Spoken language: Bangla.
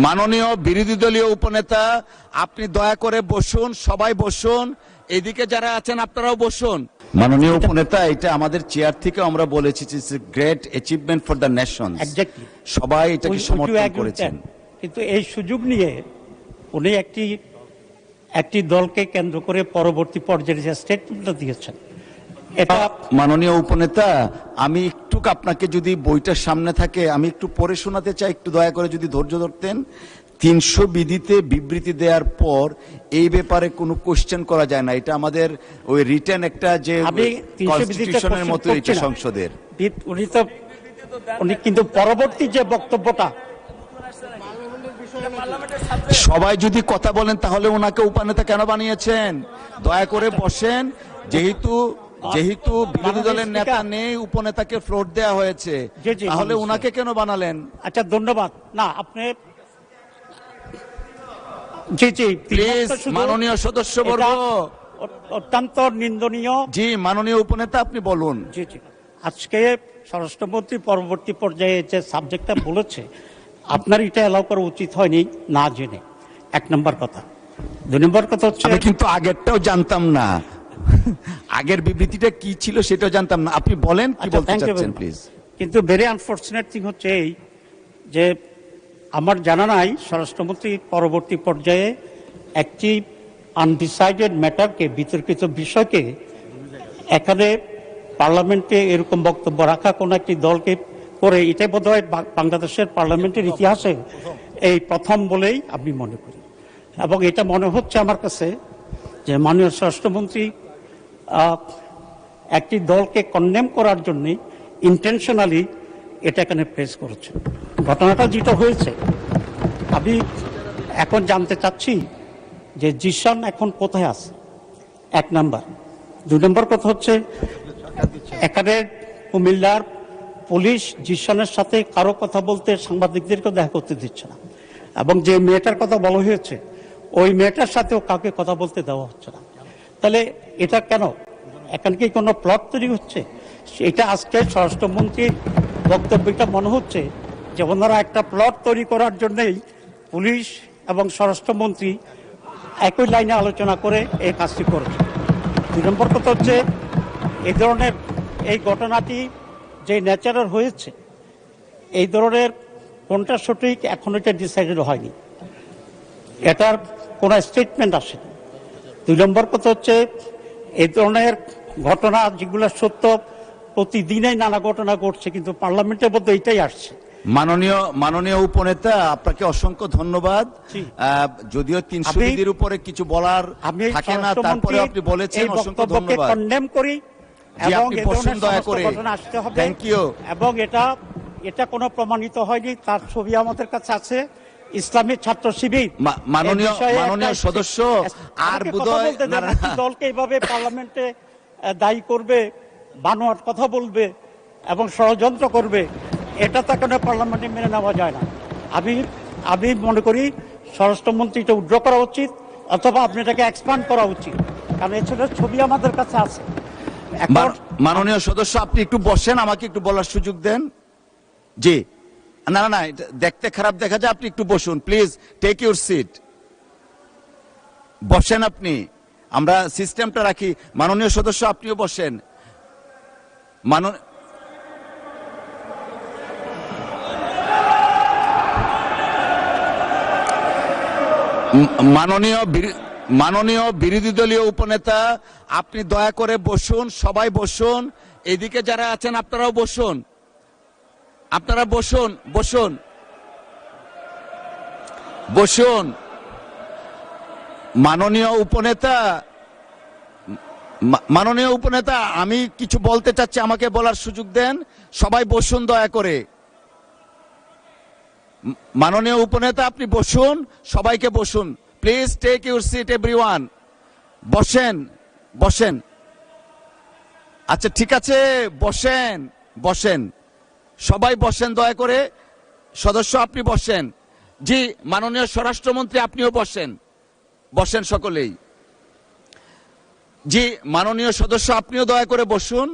মাননীয় বিরোধী দলীয় উপনেতা, আপনি দয়া করে বসুন, সবাই বসুন, এদিকে যারা আছেন আপনারাও বসুন। মাননীয় উপনেতা, এটা আমাদের চেয়ার থেকে আমরা বলেছি great achievement for the nation, সবাই এটাকে সমর্থন করেছেন, কিন্তু এই সুযোগ নিয়ে উনি একটি দলকে কেন্দ্র করে পরবর্তী পর্যায়ে যে স্টেটমেন্টটা দিয়েছেন, এটা মাননীয় উপনেতা, আমি একটু আপনাকে যদি বইটার সামনে থাকে আমি একটু পড়ে শোনাতে চাই, একটু দয়া করে যদি ধৈর্য ধরতেন। 300 বিধিতে বিবৃতি দেওয়ার পর এই ব্যাপারে কোনো কোশ্চেন করা যায় না, এটা আমাদের ওই রিটেন একটা যে কনস্টিটিউশনের মতো এটা সংসদের। উনি কিন্তু পরবর্তী যে বক্তব্যটা, সবাই যদি কথা বলেন তাহলে ওনাকে উপনেতা কেন বানিয়েছেন? দয়া করে বসেন, যেহেতু বিরোধী দলের নেতা নেই, উপনেতাকে ফ্লোর দেওয়া হয়েছে, তাহলে ওনাকে কেন বানালেন? আচ্ছা, ধন্যবাদ। না, আপনি প্লিজ মাননীয় সদস্যবর্গ, অত্যন্ত নিন্দনীয়। জি মাননীয় উপনেতা, আপনি বলুন। জি, আজকে স্বরাষ্ট্রমন্ত্রী পরবর্তী পর্যায়ে যে সাবজেক্টটা বলেছে, আপনার এটা এলাও করা উচিত হয়নি না জেনে, 1 নম্বর কথা। 2 নম্বর কথা হচ্ছে, আমি কিন্তু আগেরটাও জানতাম না, আগের বিবৃতিটা কি ছিল সেটাও জানতাম না। আপনি বলেন কি বলতে চাচ্ছেন প্লিজ। কিন্তু ভেরি আনফরচুনেট থিং হচ্ছে এই যে আমার জানা নাই স্বরাষ্ট্রমন্ত্রী পরবর্তী পর্যায়ে একটি আনডিসাইডেড ম্যাটারকে, বিতর্কিত বিষয়কে এখানে পার্লামেন্টে এরকম বক্তব্য রাখা কোনো একটি দলকে করে, এটাই বোধহয় বাংলাদেশের পার্লামেন্টের ইতিহাসে এই প্রথম বলেই আমি মনে করি। এবং এটা মনে হচ্ছে আমার কাছে যে মাননীয় স্বরাষ্ট্রমন্ত্রী একটি দলকে কন্ডেম করার জন্য ইন্টেনশনালি এটা এখানে প্রেস করেছে। ঘটনাটা যেটা হয়েছে, আমি এখন জানতে চাচ্ছি যে জিশান এখন কোথায় আছে, 1 নাম্বার। 2 নম্বর কথা হচ্ছে, এখানে কুমিল্লার পুলিশ জিশানের সাথে কারো কথা বলতে, সাংবাদিকদেরকে দেখা করতে দিচ্ছে না, এবং যে মেয়েটার কথা বলা হয়েছে ওই মেয়েটার সাথেও কাউকে কথা বলতে দেওয়া হচ্ছে না। তাহলে এটা কেন? এখানে কি কোনো প্লট তৈরি হচ্ছে? এটা আজকে স্বরাষ্ট্রমন্ত্রীর বক্তব্যটা মনে হচ্ছে যে ওনারা একটা প্লট তৈরি করার জন্যই পুলিশ এবং স্বরাষ্ট্রমন্ত্রী একই লাইনে আলোচনা করে এই কাজটি করেছে। 2 নম্বর কথা হচ্ছে, এই ধরনের এই ঘটনাটি যে ন্যাচারাল হয়েছে, এই ধরনের কোনটা সঠিক এখন এটা ডিসাইডেড হয়নি, এটার কোনো স্টেটমেন্ট আসেনি। 2 নম্বর কথা হচ্ছে, এই ধরনের ঘটনা যেগুলো সত্য, প্রতিদিনই নানা ঘটনা ঘটছে, কিন্তু পার্লামেন্টের মধ্যে এটাই আসছে। মাননীয় উপনেতা, আপনাকে অসংখ্য ধন্যবাদ। যদিও 300 বিধির উপরে কিছু বলার থাকে না, তারপরে আপনি বলেছেন, অসংখ্য ধন্যবাদ। কন্ডেম করি এবং এই ধরনের ঘটনা আসতে হবে। Thank you. এবং এটা কোনো প্রমাণিত হয়নি, তার ছবি আমাদের কাছে আছে। ইসলামী ছাত্র শিবির মাননীয় সদস্য আর বোধহয় দলকে এইভাবে পার্লামেন্টে দায়ী করবে, বানোয়াট কথা বলবে এবং ষড়যন্ত্র করবে, এটা তো কেন পার্লামেন্টে মেনে নেওয়া যায় না। আমি মনে করি স্বরাষ্ট্রমন্ত্রী এটা উইথড্র করা উচিত, অথবা আপনি এটাকে এক্সপ্যান্ড করা উচিত, কারণ এছাড়া ছবি আমাদের কাছে আছে। মাননীয় সদস্য, আপনি একটু বসেন, আমাকে একটু বলার সুযোগ দেন। জি, না, দেখতে খারাপ দেখা যায়, আপনি একটু বসুন প্লিজ, টেক ইউর সিট, বসেন আপনি, আমরা সিস্টেমটা রাখি। মাননীয় সদস্য, আপনিও বসেন। মাননীয় বিরোধী দলীয় উপনেতা, আপনি দয়া করে বসুন, সবাই বসুন, এদিকে যারা আছেন আপনারাও বসুন, আপনারা বসুন। মাননীয় উপনেতা, আমি কিছু বলতে চাচ্ছি, আমাকে বলার সুযোগ দেন। সবাই বসুন দয়া করে। মাননীয় উপনেতা, আপনি বসুন, সবাইকে বসুন please, take your seat everyone. বসেন। আচ্ছা ঠিক আছে, বসেন, সবাই বসেন দয়া করে। সদস্য, আপনি বসেন। জি, মাননীয় স্বরাষ্ট্রমন্ত্রী, আপনিও বসেন সকলেই। জি, মাননীয় সদস্য, আপনিও দয়া করে বসুন।